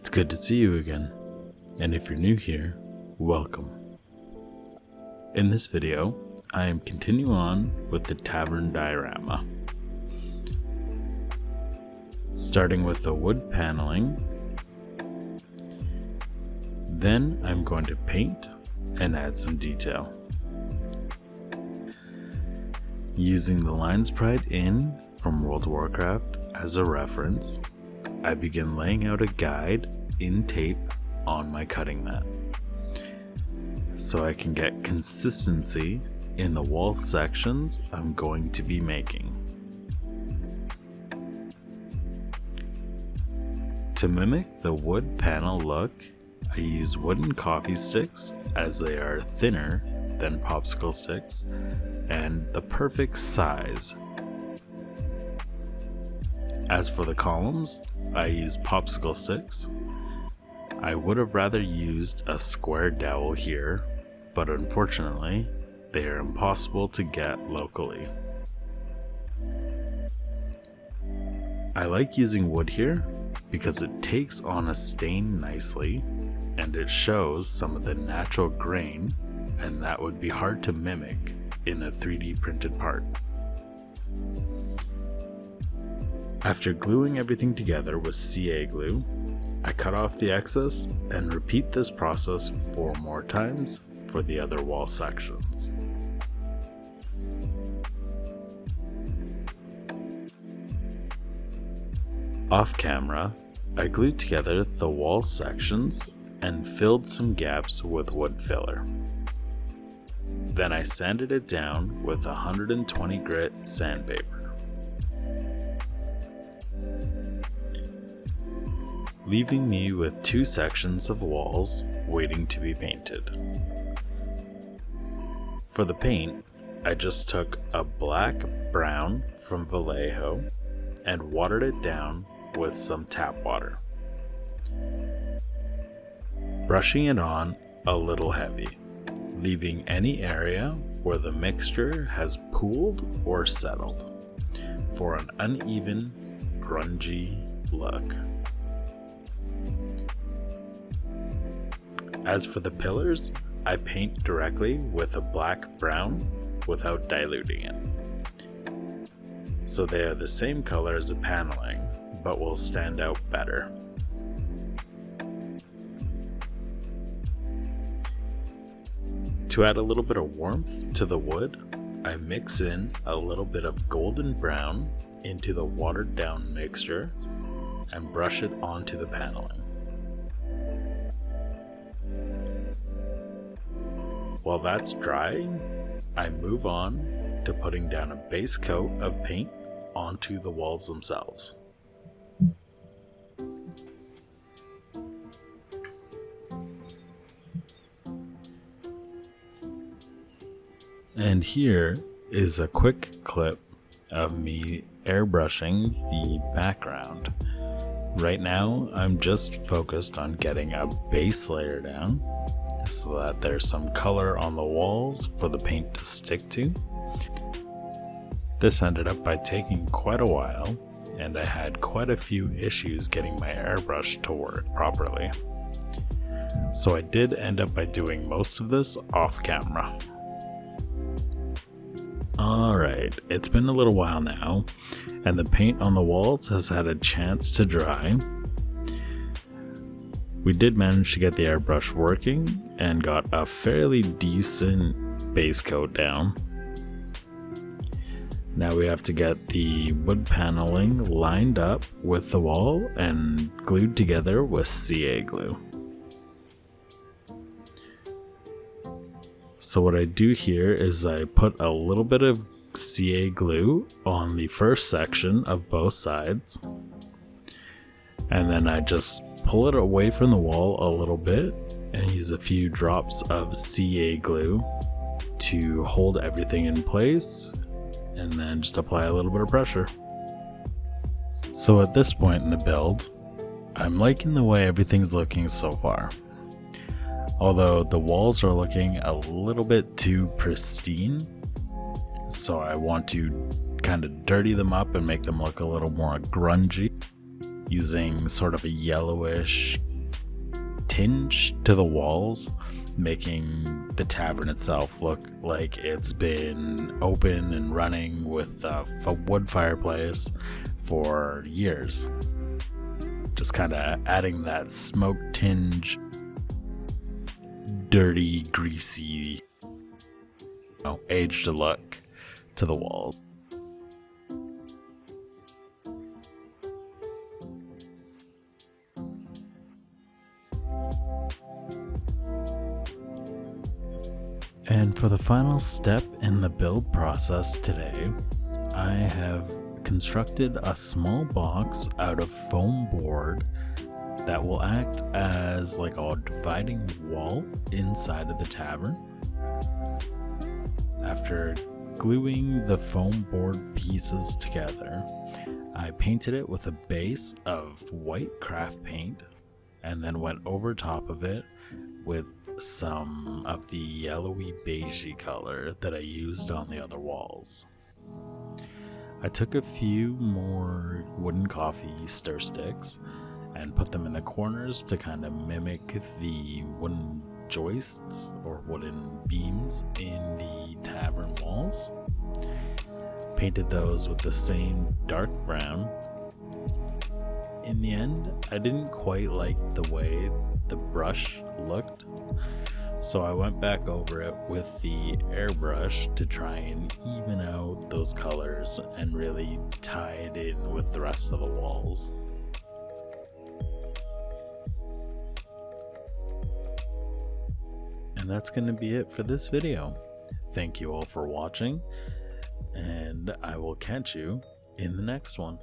It's good to see you again, and if you're new here, welcome. In this video, I am continuing on with the Tavern diorama. Starting with the wood paneling, then I'm going to paint and add some detail. Using the Line Sprite Inn from World of Warcraft as a reference, I begin laying out a guide in tape on my cutting mat, so I can get consistency in the wall sections I'm going to be making. To mimic the wood panel look, I use wooden coffee sticks as they are thinner than popsicle sticks and the perfect size. As for the columns, I use popsicle sticks. I would have rather used a square dowel here, but unfortunately, they are impossible to get locally. I like using wood here because it takes on a stain nicely and it shows some of the natural grain, and that would be hard to mimic in a 3D printed part. After gluing everything together with CA glue, I cut off the excess and repeat this process 4 more times for the other wall sections. Off camera, I glued together the wall sections and filled some gaps with wood filler. Then I sanded it down with 120 grit sandpaper, leaving me with 2 sections of walls waiting to be painted. For the paint, I just took a black brown from Vallejo and watered it down with some tap water, brushing it on a little heavy, leaving any area where the mixture has pooled or settled for an uneven, grungy look. As for the pillars, I paint directly with a black brown without diluting it, so they are the same color as the paneling, but will stand out better. To add a little bit of warmth to the wood, I mix in a little bit of golden brown into the watered down mixture and brush it onto the paneling. While that's drying, I move on to putting down a base coat of paint onto the walls themselves. And here is a quick clip of me airbrushing the background. Right now, I'm just focused on getting a base layer down so that there's some color on the walls for the paint to stick to. This ended up by taking quite a while, and I had quite a few issues getting my airbrush to work properly. So I did end up by doing most of this off camera. Alright, it's been a little while now, and the paint on the walls has had a chance to dry. We did manage to get the airbrush working and got a fairly decent base coat down. Now we have to get the wood paneling lined up with the wall and glued together with CA glue. So what I do here is I put a little bit of CA glue on the first section of both sides, and then I just pull it away from the wall a little bit and use a few drops of CA glue to hold everything in place, and then just apply a little bit of pressure. So at this point in the build, I'm liking the way everything's looking so far. Although the walls are looking a little bit too pristine, so I want to kind of dirty them up and make them look a little more grungy, using sort of a yellowish tinge to the walls, making the tavern itself look like it's been open and running with a wood fireplace for years. Just kind of adding that smoke tinge, dirty, greasy, aged look to the walls. And for the final step in the build process today, I have constructed a small box out of foam board that will act as like a dividing wall inside of the tavern. After gluing the foam board pieces together, I painted it with a base of white craft paint and then went over top of it with some of the yellowy beigey color that I used on the other walls. I took a few more wooden coffee stir sticks and put them in the corners to kind of mimic the wooden joists or wooden beams in the tavern walls. Painted those with the same dark brown. In the end, I didn't quite like the way the brush looked, so I went back over it with the airbrush to try and even out those colors and really tie it in with the rest of the walls. And that's going to be it for this video. Thank you all for watching, and I will catch you in the next one.